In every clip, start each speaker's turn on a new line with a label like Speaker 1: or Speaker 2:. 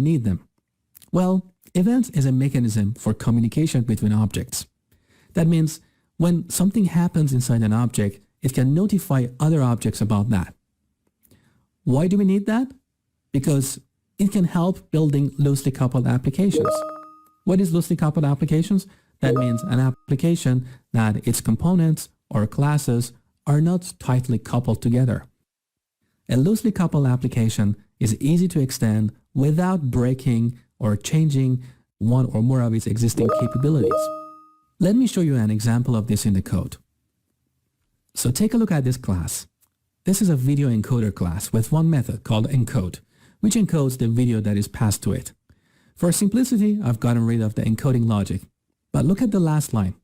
Speaker 1: need them? Well, events is a mechanism for communication between objects. That means when something happens inside an object, it can notify other objects about that. Why do we need that? Because it can help building loosely coupled applications. What is loosely coupled applications? That means an application that its components or classes are not tightly coupled together. A loosely coupled application is easy to extend without breaking or changing one or more of its existing capabilities. Let me show you an example of this in the code. So take a look at this class. This is a video encoder class with one method called encode, which encodes the video that is passed to it. For simplicity, I've gotten rid of the encoding logic. But look at the last line.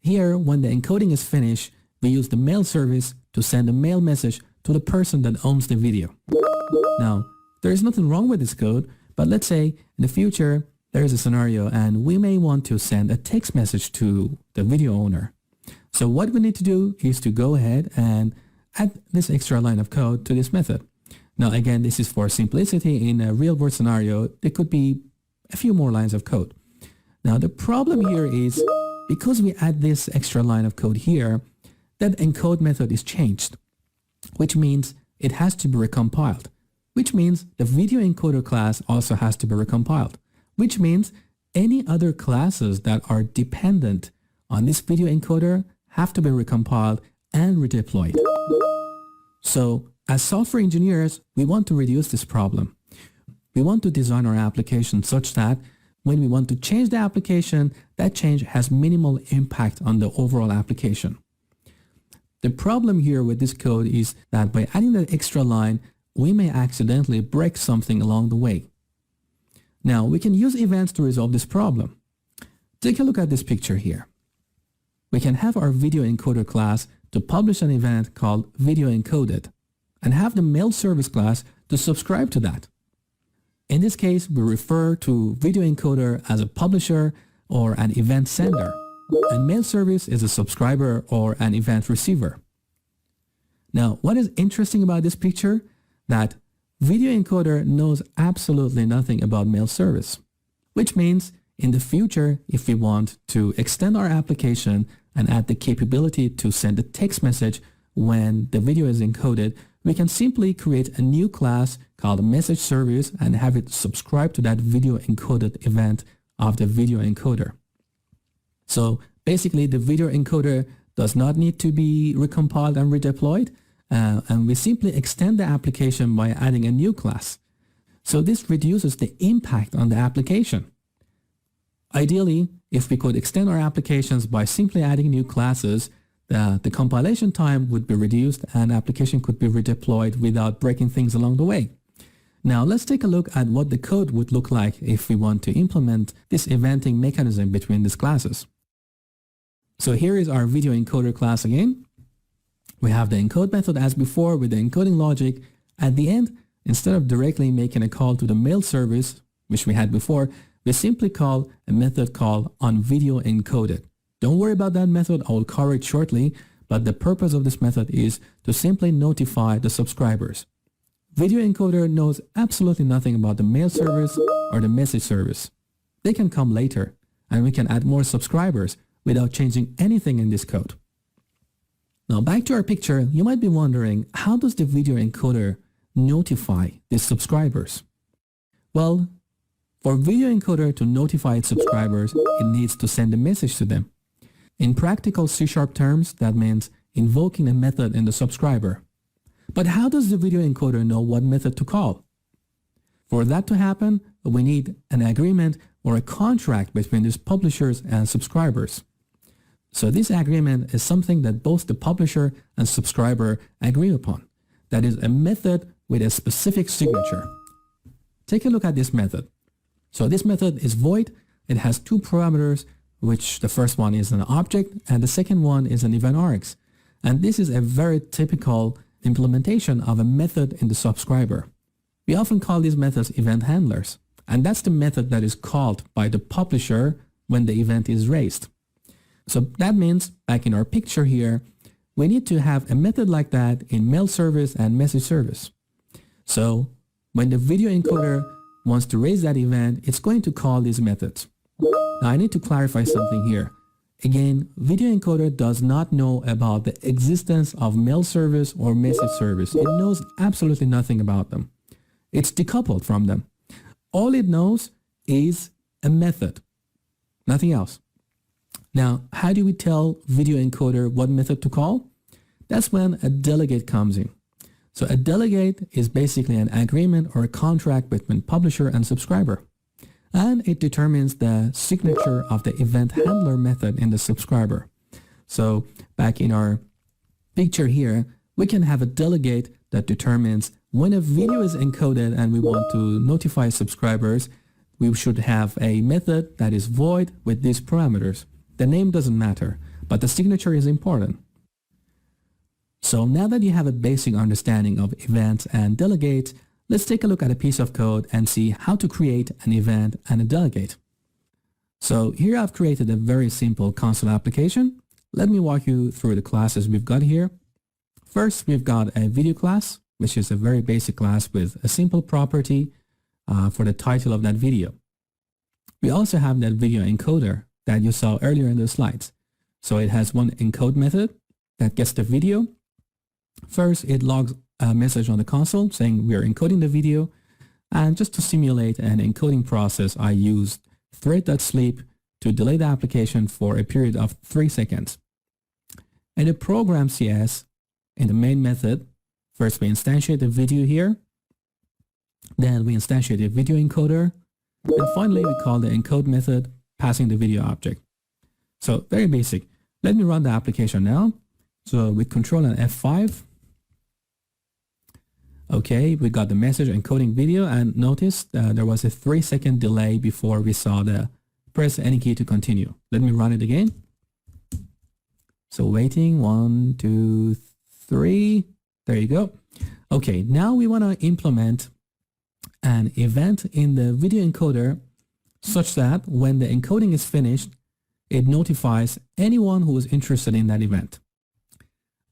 Speaker 1: Here, when the encoding is finished, we use the mail service to send a mail message to the person that owns the video. Now, there is nothing wrong with this code, but let's say in the future, there is a scenario and we may want to send a text message to the video owner. So what we need to do is to go ahead and add this extra line of code to this method. Now again, this is for simplicity. In a real world scenario, there could be a few more lines of code. Now the problem here is because we add this extra line of code here, that encode method is changed, which means it has to be recompiled, which means the video encoder class also has to be recompiled, which means any other classes that are dependent on this video encoder have to be recompiled and redeployed. So as software engineers, we want to reduce this problem. We want to design our application such that when we want to change the application, that change has minimal impact on the overall application. The problem here with this code is that by adding that extra line, we may accidentally break something along the way. Now, we can use events to resolve this problem. Take a look at this picture here. We can have our video encoder class to publish an event called video encoded and have the mail service class to subscribe to that. In this case, we refer to video encoder as a publisher or an event sender, and mail service is a subscriber or an event receiver. Now, what is interesting about this picture? That video encoder knows absolutely nothing about mail service, which means in the future, if we want to extend our application and add the capability to send a text message when the video is encoded, we can simply create a new class called message service and have it subscribe to that video encoded event of the video encoder. So basically, the video encoder does not need to be recompiled and redeployed, and we simply extend the application by adding a new class. So this reduces the impact on the application. Ideally, if we could extend our applications by simply adding new classes, the compilation time would be reduced and application could be redeployed without breaking things along the way. Now let's take a look at what the code would look like if we want to implement this eventing mechanism between these classes. So here is our video encoder class again. We have the encode method as before with the encoding logic. At the end, instead of directly making a call to the mail service, which we had before, we simply call a method called onVideoEncoded. Don't worry about that method, I will cover it shortly, but the purpose of this method is to simply notify the subscribers. Video encoder knows absolutely nothing about the mail service or the message service. They can come later, and we can add more subscribers without changing anything in this code. Now back to our picture, you might be wondering, how does the video encoder notify the subscribers? Well, for video encoder to notify its subscribers, it needs to send a message to them. In practical C# terms, that means invoking a method in the subscriber. But how does the video encoder know what method to call? For that to happen, we need an agreement or a contract between these publishers and subscribers. So this agreement is something that both the publisher and subscriber agree upon. That is a method with a specific signature. Take a look at this method. So this method is void. It has two parameters, which the first one is an object and the second one is an event args. And this is a very typical implementation of a method in the subscriber. We often call these methods event handlers. And that's the method that is called by the publisher when the event is raised. So that means, back in our picture here, we need to have a method like that in mail service and message service. So when the video encoder wants to raise that event, it's going to call these methods. Now I need to clarify something here. Again, video encoder does not know about the existence of mail service or message service. It knows absolutely nothing about them. It's decoupled from them. All it knows is a method, nothing else. Now, how do we tell video encoder what method to call? That's when a delegate comes in. So a delegate is basically an agreement or a contract between publisher and subscriber. And it determines the signature of the event handler method in the subscriber. So back in our picture here, we can have a delegate that determines when a video is encoded and we want to notify subscribers, we should have a method that is void with these parameters. The name doesn't matter, but the signature is important. So now that you have a basic understanding of events and delegates, let's take a look at a piece of code and see how to create an event and a delegate. So here I've created a very simple console application. Let me walk you through the classes we've got here. First, we've got a video class, which is a very basic class with a simple property for the title of that video. We also have that video encoder that you saw earlier in the slides. So it has one encode method that gets the video. First, it logs a message on the console saying we are encoding the video, and just to simulate an encoding process, I used thread.sleep to delay the application for a period of 3 seconds. In the program CS, in the main method, first we instantiate the video here, then we instantiate a video encoder, and finally we call the encode method passing the video object. So very basic. Let me run the application now. So with Control and F5, okay, we got the message encoding video, and notice there was a 3-second delay before we saw the press any key to continue. Let me run it again. So waiting, 1, 2, 3, there you go. Okay, now we want to implement an event in the video encoder such that when the encoding is finished, it notifies anyone who is interested in that event.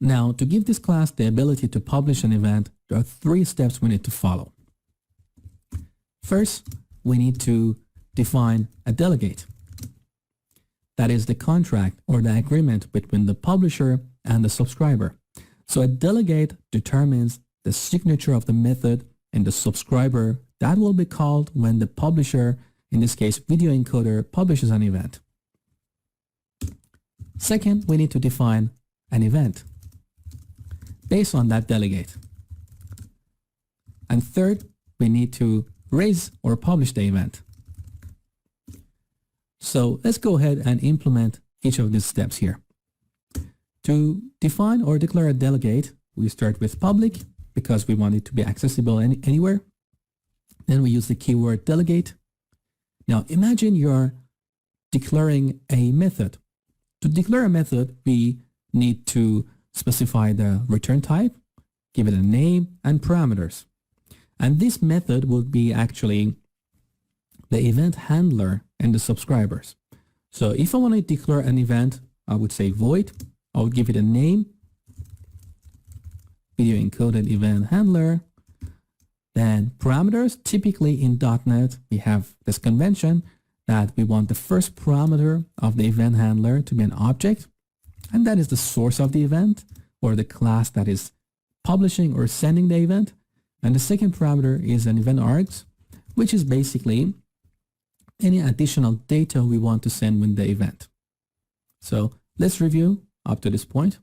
Speaker 1: Now, to give this class the ability to publish an event, there are 3 steps we need to follow. First, we need to define a delegate. That is the contract or the agreement between the publisher and the subscriber. So a delegate determines the signature of the method in the subscriber that will be called when the publisher, in this case video encoder, publishes an event. Second, we need to define an event based on that delegate. And third, we need to raise or publish the event. So let's go ahead and implement each of these steps here. To define or declare a delegate, we start with public because we want it to be accessible anywhere. Then we use the keyword delegate. Now imagine you're declaring a method. To declare a method, we need to specify the return type, give it a name and parameters. And this method will be actually the event handler and the subscribers. So if I want to declare an event, I would say void. I would give it a name, video encoded event handler. Then parameters, typically in .NET, we have this convention that we want the first parameter of the event handler to be an object, and that is the source of the event or the class that is publishing or sending the event. And the second parameter is an event args, which is basically any additional data we want to send with the event. So let's review up to this point.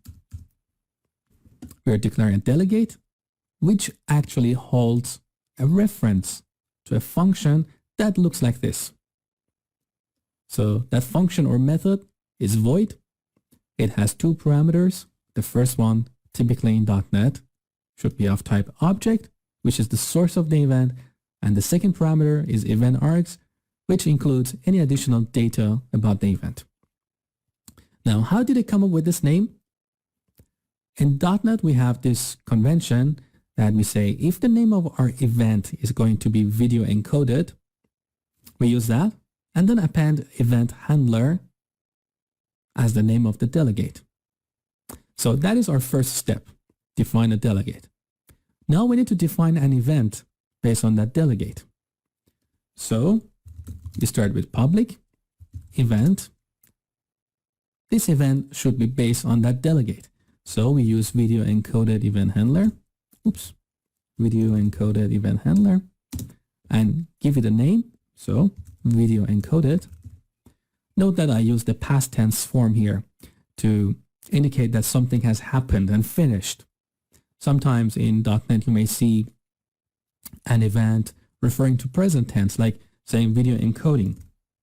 Speaker 1: We are declaring a delegate, which actually holds a reference to a function that looks like this. So that function or method is void. It has 2 parameters. The first one, typically in .NET, should be of type object, which is the source of the event. And the second parameter is event args, which includes any additional data about the event. Now, how did they come up with this name? In .NET, we have this convention that we say if the name of our event is going to be video encoded, we use that and then append event handler as the name of the delegate. So that is our first step, define a delegate. Now we need to define an event based on that delegate. So we start with public event. This event should be based on that delegate. So we use video encoded event handler. Oops. Video encoded event handler and give it a name. So video encoded. Note that I use the past tense form here to indicate that something has happened and finished. Sometimes in .NET you may see an event referring to present tense, like saying video encoding.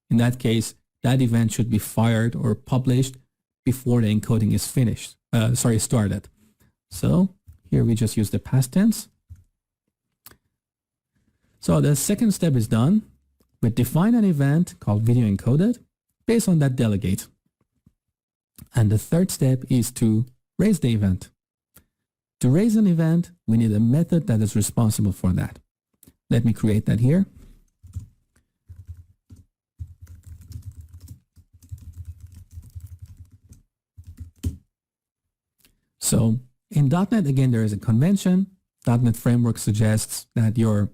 Speaker 1: In that case, that event should be fired or published before the encoding is finished. Started. So here we just use the past tense. So the second step is done. We define an event called video encoded based on that delegate. And the third step is to raise the event. To raise an event, we need a method that is responsible for that. Let me create that here. So in .NET, again, there is a convention. .NET Framework suggests that your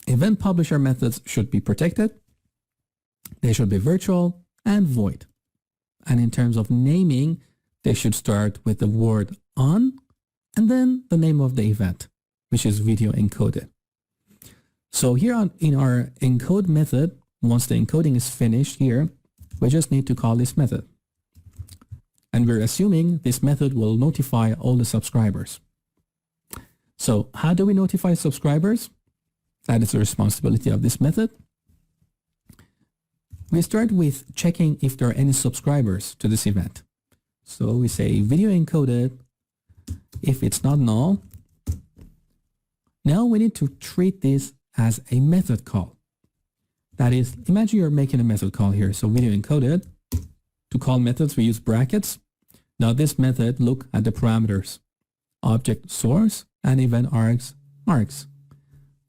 Speaker 1: event publisher methods should be protected. They should be virtual and void. And in terms of naming, they should start with the word on and then the name of the event, which is video encoded. So here in our encode method, once the encoding is finished here, we just need to call this method. And we're assuming this method will notify all the subscribers. So how do we notify subscribers? That is the responsibility of this method. We start with checking if there are any subscribers to this event. So we say video encoded. If it's not null, now we need to treat this as a method call. That is, imagine you're making a method call here. So video encoded. To call methods, we use brackets. Now this method, look at the parameters. Object source and event args.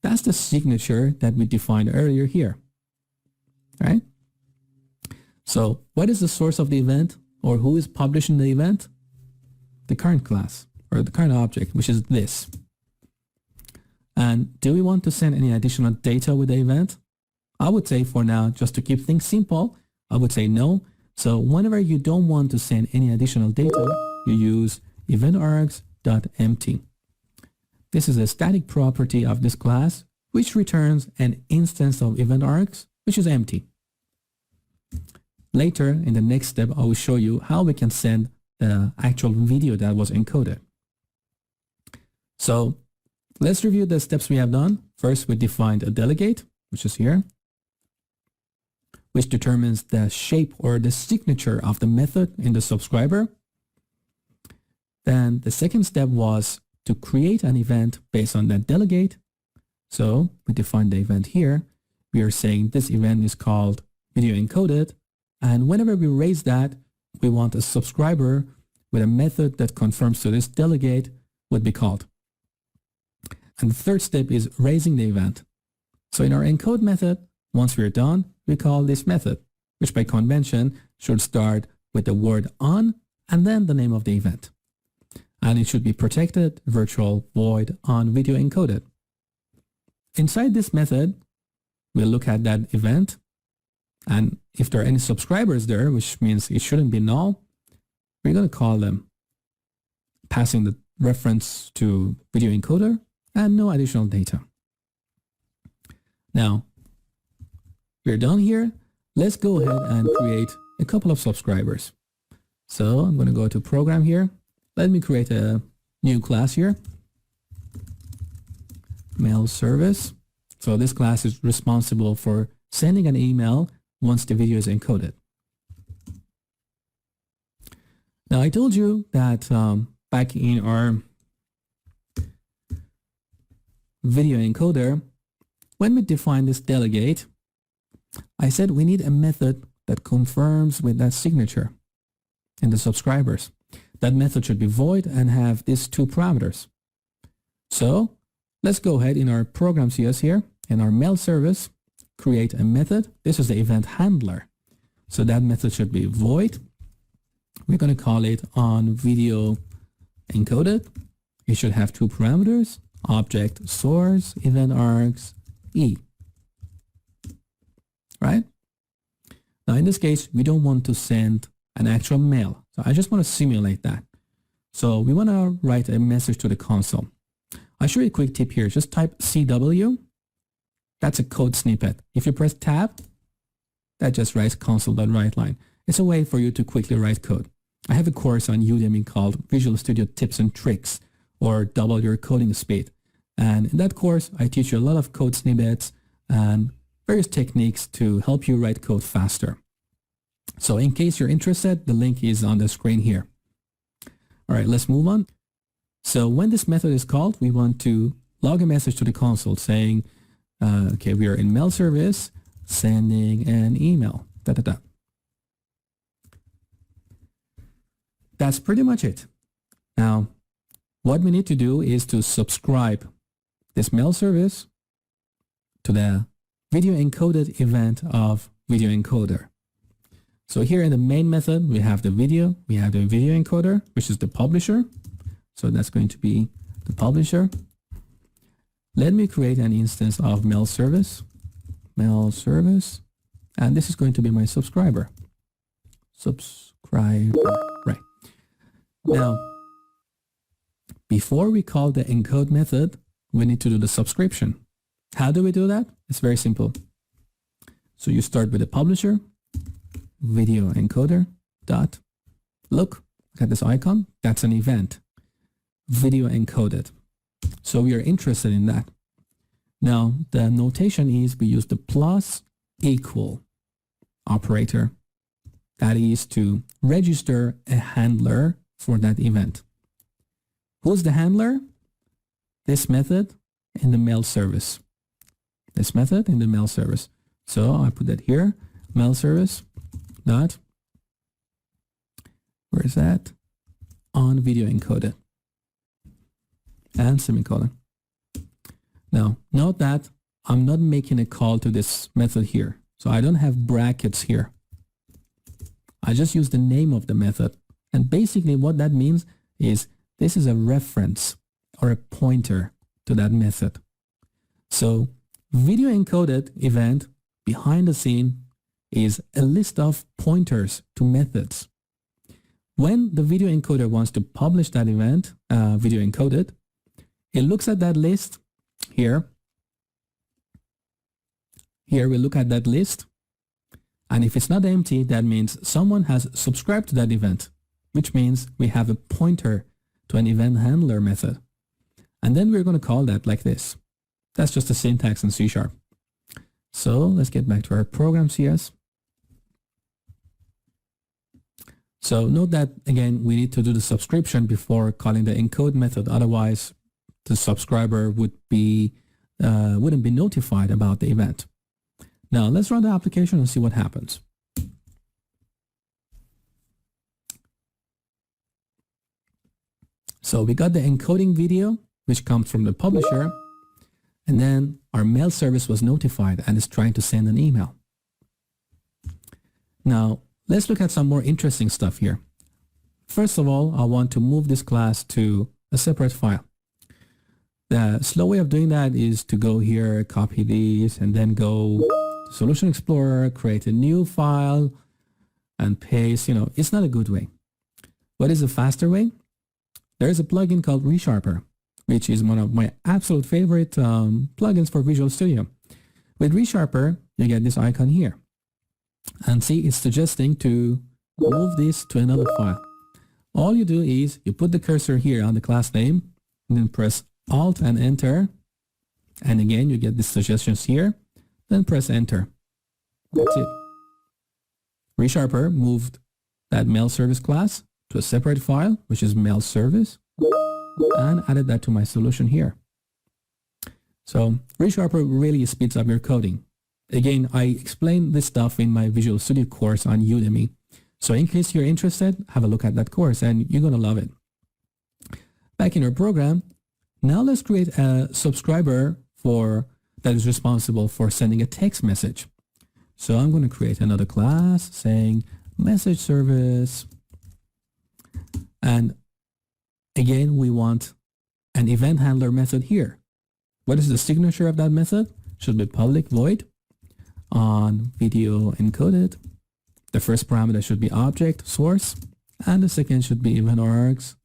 Speaker 1: That's the signature that we defined earlier here. Right? So what is the source of the event, or who is publishing the event? The current class or the current object, which is this. And do we want to send any additional data with the event? I would say for now, just to keep things simple, I would say no. So whenever you don't want to send any additional data, you use eventargs.empty. This is a static property of this class, which returns an instance of eventargs, which is empty. Later, in the next step, I will show you how we can send the actual video that was encoded. So let's review the steps we have done. First, we defined a delegate, which is here, which determines the shape or the signature of the method in the subscriber. Then the second step was to create an event based on that delegate. So we define the event here. We are saying this event is called video encoded. And whenever we raise that, we want a subscriber with a method that confirms to this delegate would be called. And the third step is raising the event. So in our encode method, once we're done, we call this method, which by convention should start with the word on and then the name of the event. And it should be protected, virtual, void, on video encoded. Inside this method, we'll look at that event. And if there are any subscribers there, which means it shouldn't be null, we're going to call them, passing the reference to video encoder and no additional data. Now, we're done here. Let's go ahead and create a couple of subscribers. So I'm going to go to program here. Let me create a new class here. Mail service. So this class is responsible for sending an email once the video is encoded. Now I told you that back in our video encoder, when we define this delegate, I said we need a method that confirms with that signature in the subscribers. That method should be void and have these two parameters. So let's go ahead in our program CS here, in our mail service, create a method. This is the event handler. So that method should be void. We're going to call it on video encoded. It should have two parameters, object source, event args, e. Now in this case, we don't want to send an actual mail. So I just want to simulate that. So we want to write a message to the console. I'll show you a quick tip here. Just type CW. That's a code snippet. If you press tab, that just writes console.writeLine. It's a way for you to quickly write code. I have a course on Udemy called Visual Studio Tips and Tricks, or Double Your Coding Speed. And in that course, I teach you a lot of code snippets and various techniques to help you write code faster. So in case you're interested, the link is on the screen here. All right, let's move on. So when this method is called, we want to log a message to the console saying, okay, we are in mail service, sending an email, That's pretty much it. Now, what we need to do is to subscribe this mail service to the video encoded event of video encoder. So here in the main method, we have the video encoder, which is the publisher. So that's going to be the publisher. Let me create an instance of mail service, and this is going to be my subscriber. Right. Now, before we call the encode method, we need to do the subscription. How do we do that? It's very simple. So you start with the publisher, video encoder dot. Look at this icon. That's an event. Video encoded. So we are interested in that. Now, the notation is we use the plus equal operator. That is to register a handler for that event. Who's the handler? This method in the mail service. This method in the mail service. So I put that here, mail service dot, where is that? On video encoded. And semicolon. Now, note that I'm not making a call to this method here. So I don't have brackets here. I just use the name of the method. And basically what that means is this is a reference or a pointer to that method. So video encoded event behind the scene is a list of pointers to methods. When the video encoder wants to publish that event, video encoded, it looks at that list here. Here we look at that list. And if it's not empty, that means someone has subscribed to that event, which means we have a pointer to an event handler method. And then we're going to call that like this. That's just the syntax in C#. So let's get back to our program CS. So note that, again, we need to do the subscription before calling the encode method. Otherwise, the subscriber wouldn't be notified about the event. Now, let's run the application and see what happens. So we got the encoding video, which comes from the publisher, and then our mail service was notified and is trying to send an email. Now, let's look at some more interesting stuff here. First of all, I want to move this class to a separate file. The slow way of doing that is to go here, copy these, and then go to Solution Explorer, create a new file, and paste. It's not a good way. What is a faster way? There is a plugin called ReSharper, which is one of my absolute favorite plugins for Visual Studio. With ReSharper, you get this icon here. And see, it's suggesting to move this to another file. All you do is you put the cursor here on the class name, and then press Alt and Enter. And again, you get the suggestions here. Then press Enter. That's it. ReSharper moved that mail service class to a separate file, which is mail service, and added that to my solution here. So ReSharper really speeds up your coding. Again, I explain this stuff in my Visual Studio course on Udemy. So in case you're interested, have a look at that course and you're going to love it. Back in our program, now let's create a subscriber that is responsible for sending a text message. So I'm going to create another class saying message service. And again, we want an event handler method here. What is the signature of that method? Should be public void on video encoded The first parameter should be object source, and the second should be event args.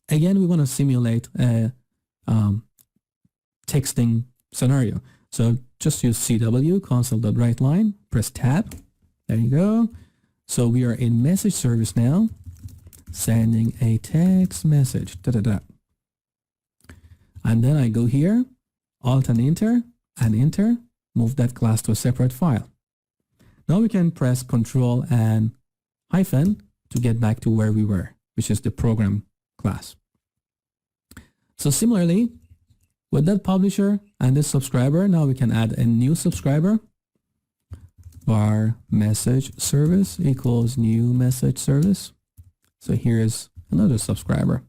Speaker 1: Again, we want to simulate a texting scenario. So just use CW, console.writeLine, press tab. There you go. So we are in message service now, sending a text message. And then I go here, Alt and enter, move that class to a separate file. Now we can press Control and hyphen to get back to where we were, which is the program class. So similarly, with that publisher and this subscriber, now we can add a new subscriber. Var message service equals new message service. So here's another subscriber.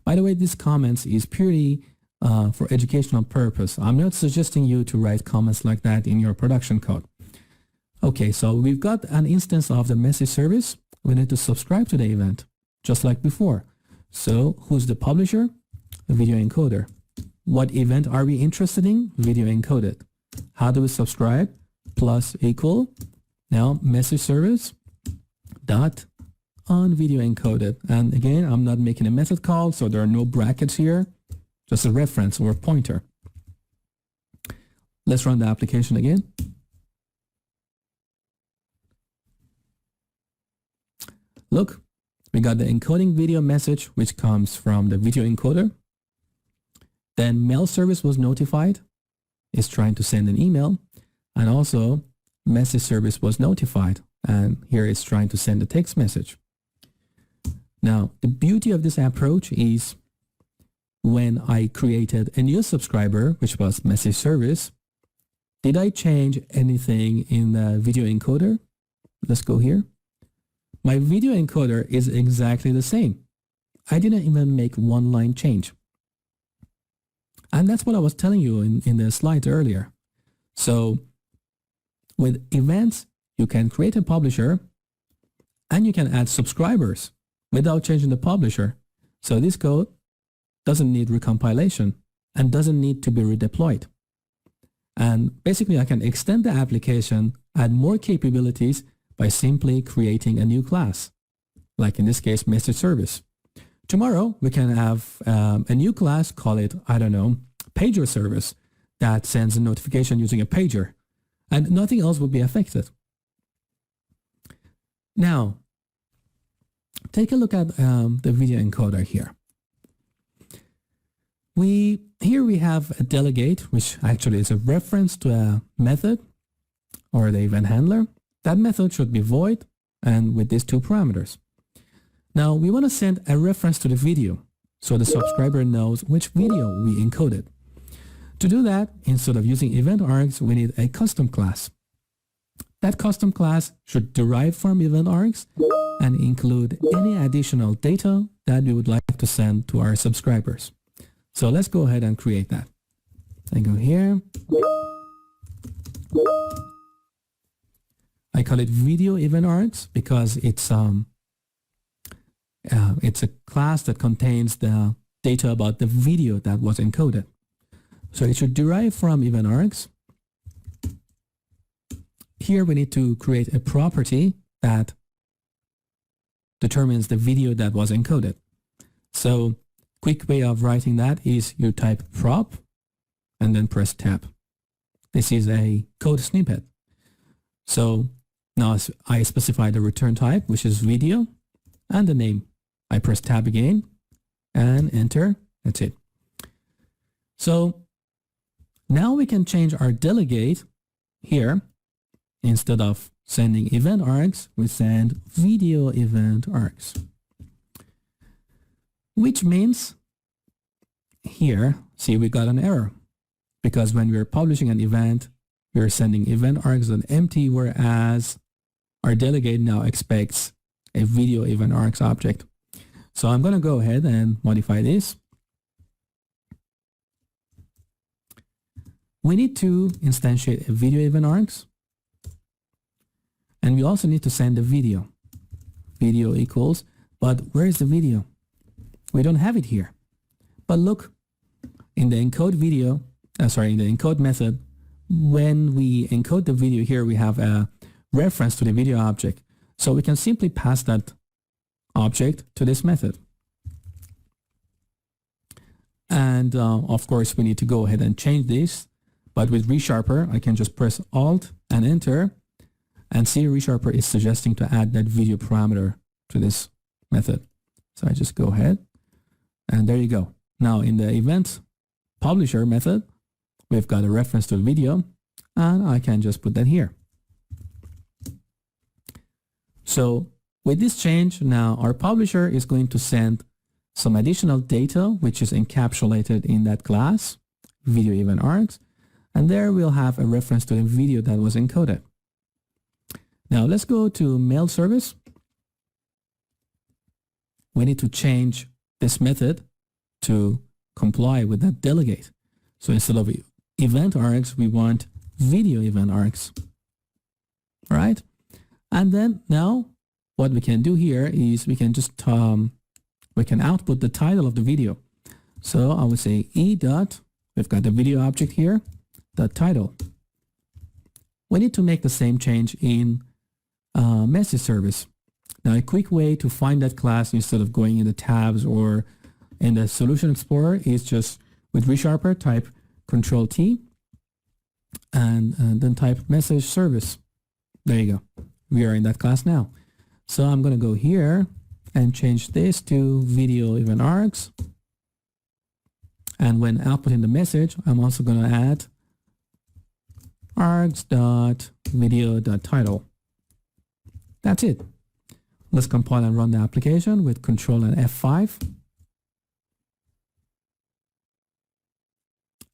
Speaker 1: By the way, this comments is purely for educational purpose. I'm not suggesting you to write comments like that in your production code. Okay, so we've got an instance of the message service. We need to subscribe to the event, just like before. So who's the publisher? The video encoder. What event are we interested in? Video encoded. How do we subscribe? Plus equal. Now message service dot on video encoded. And again, I'm not making a method call, so there are no brackets here. Just a reference or a pointer. Let's run the application again. Look, we got the encoding video message, which comes from the video encoder. Then mail service was notified. It's trying to send an email. And also message service was notified. And here it's trying to send a text message. Now, the beauty of this approach is when I created a new subscriber, which was message service, did I change anything in the video encoder? Let's go here. My video encoder is exactly the same. I didn't even make one line change. And that's what I was telling you in the slide earlier. So with events, you can create a publisher and you can add subscribers without changing the publisher. So this code doesn't need recompilation and doesn't need to be redeployed. And basically I can extend the application, add more capabilities by simply creating a new class, like in this case, message service. Tomorrow, we can have a new class, call it, I don't know, pager service that sends a notification using a pager, and nothing else will be affected. Now, take a look at the video encoder here. Here we have a delegate, which actually is a reference to a method or the event handler. That method should be void and with these two parameters. Now we want to send a reference to the video so the subscriber knows which video we encoded. To do that, instead of using event args, we need a custom class. That custom class should derive from event args and include any additional data that we would like to send to our subscribers. So let's go ahead and create that. I go here. I call it video event args because it's a class that contains the data about the video that was encoded. So it should derive from event args. Here we need to create a property that determines the video that was encoded. So quick way of writing that is you type prop and then press tab. This is a code snippet. So now I specify the return type, which is video, and the name. I press tab again and enter. That's it. So now we can change our delegate here. Instead of sending event args, we send video event args. Which means here, see, we got an error. Because when we're publishing an event, we're sending event args on empty, whereas our delegate now expects a video event args object. So I'm going to go ahead and modify this. We need to instantiate a video event args. And we also need to send the video. Video equals, but where is the video? We don't have it here. But look, in the encode video, in the encode method, when we encode the video here, we have a reference to the video object. So we can simply pass that object to this method. And of course, we need to go ahead and change this. But with ReSharper, I can just press Alt and Enter. And see, ReSharper is suggesting to add that video parameter to this method. So I just go ahead. And there you go. Now in the event publisher method, we've got a reference to the video. And I can just put that here. So with this change, now our publisher is going to send some additional data, which is encapsulated in that class, video event args. And there we'll have a reference to the video that was encoded. Now let's go to mail service. We need to change this method to comply with that delegate. So instead of event args, we want video event args. All right. And then now what we can do here is we can just we can output the title of the video. So I would say we've got the video object here, the title. We need to make the same change in message service. Now a quick way to find that class instead of going in the tabs or in the Solution Explorer is just with ReSharper type Control-T and then type message service. There you go. We are in that class now. So I'm going to go here and change this to video event args. And when outputting the message, I'm also going to add args.video.title. That's it. Let's compile and run the application with Control and F5.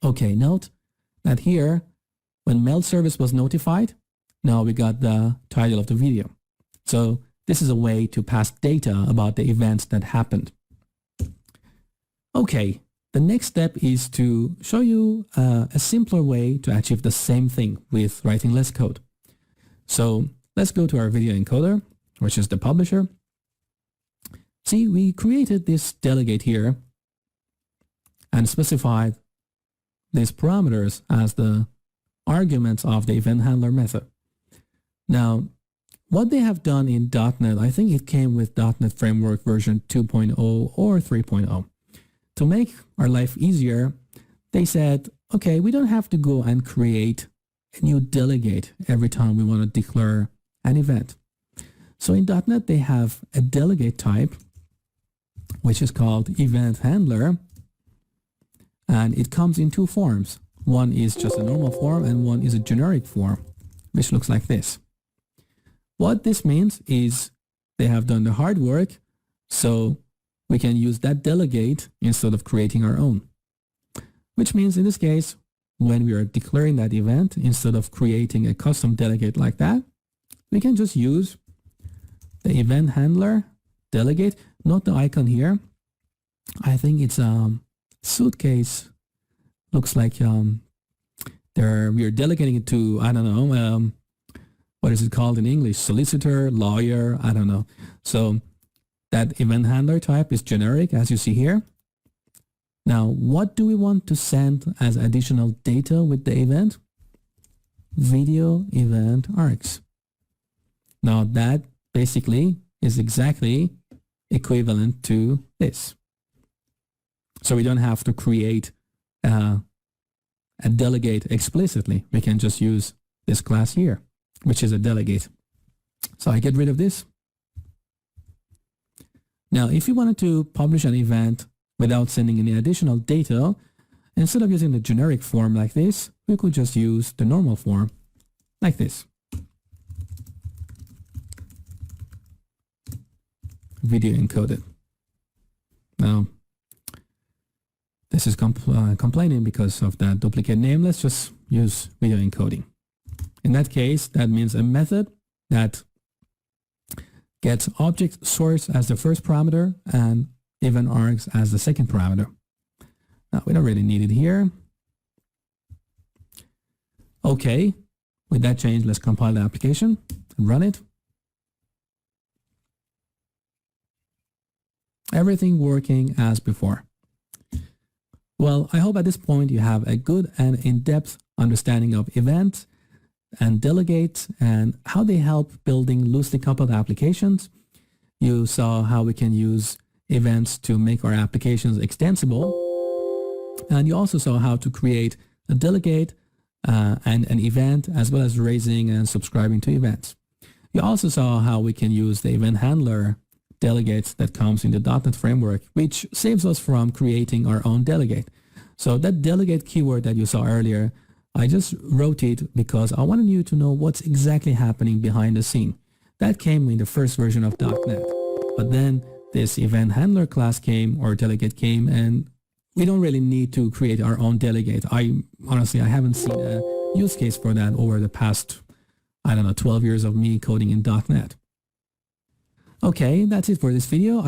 Speaker 1: Okay, note that here, when mail service was notified, now we got the title of the video. So this is a way to pass data about the events that happened. Okay, the next step is to show you a simpler way to achieve the same thing with writing less code. So let's go to our video encoder, which is the publisher. See, we created this delegate here and specified these parameters as the arguments of the event handler method. Now, what they have done in .NET, I think it came with .NET Framework version 2.0 or 3.0. To make our life easier, they said, okay, we don't have to go and create a new delegate every time we want to declare an event. So in .NET, they have a delegate type, which is called event handler. And it comes in two forms. One is just a normal form and one is a generic form, which looks like this. What this means is they have done the hard work, so we can use that delegate instead of creating our own. Which means in this case, when we are declaring that event, instead of creating a custom delegate like that, we can just use the event handler delegate. Note the icon here. I think it's suitcase. Looks like we are delegating it to, I don't know, what is it called in English? Solicitor, lawyer, I don't know. So that event handler type is generic, as you see here. Now, what do we want to send as additional data with the event? Video event args. Now that basically is exactly equivalent to this. So we don't have to create a delegate explicitly. We can just use this class here, which is a delegate. So I get rid of this. Now, if you wanted to publish an event without sending any additional data, instead of using the generic form like this, we could just use the normal form like this. Video encoded. Now, this is complaining because of that duplicate name. Let's just use video encoding. In that case, that means a method that gets object source as the first parameter and event args as the second parameter. Now, we don't really need it here. Okay, with that change, let's compile the application and run it. Everything working as before. Well, I hope at this point you have a good and in-depth understanding of events and delegates and how they help building loosely coupled applications. You saw how we can use events to make our applications extensible. And you also saw how to create a delegate and an event, as well as raising and subscribing to events. You also saw how we can use the event handler delegates that comes in the .NET framework, which saves us from creating our own delegate. So that delegate keyword that you saw earlier, I just wrote it because I wanted you to know what's exactly happening behind the scene. That came in the first version of .NET. But then this event handler class came, or delegate came, and we don't really need to create our own delegate. Honestly, I haven't seen a use case for that over the past, 12 years of me coding in .NET. Okay, that's it for this video.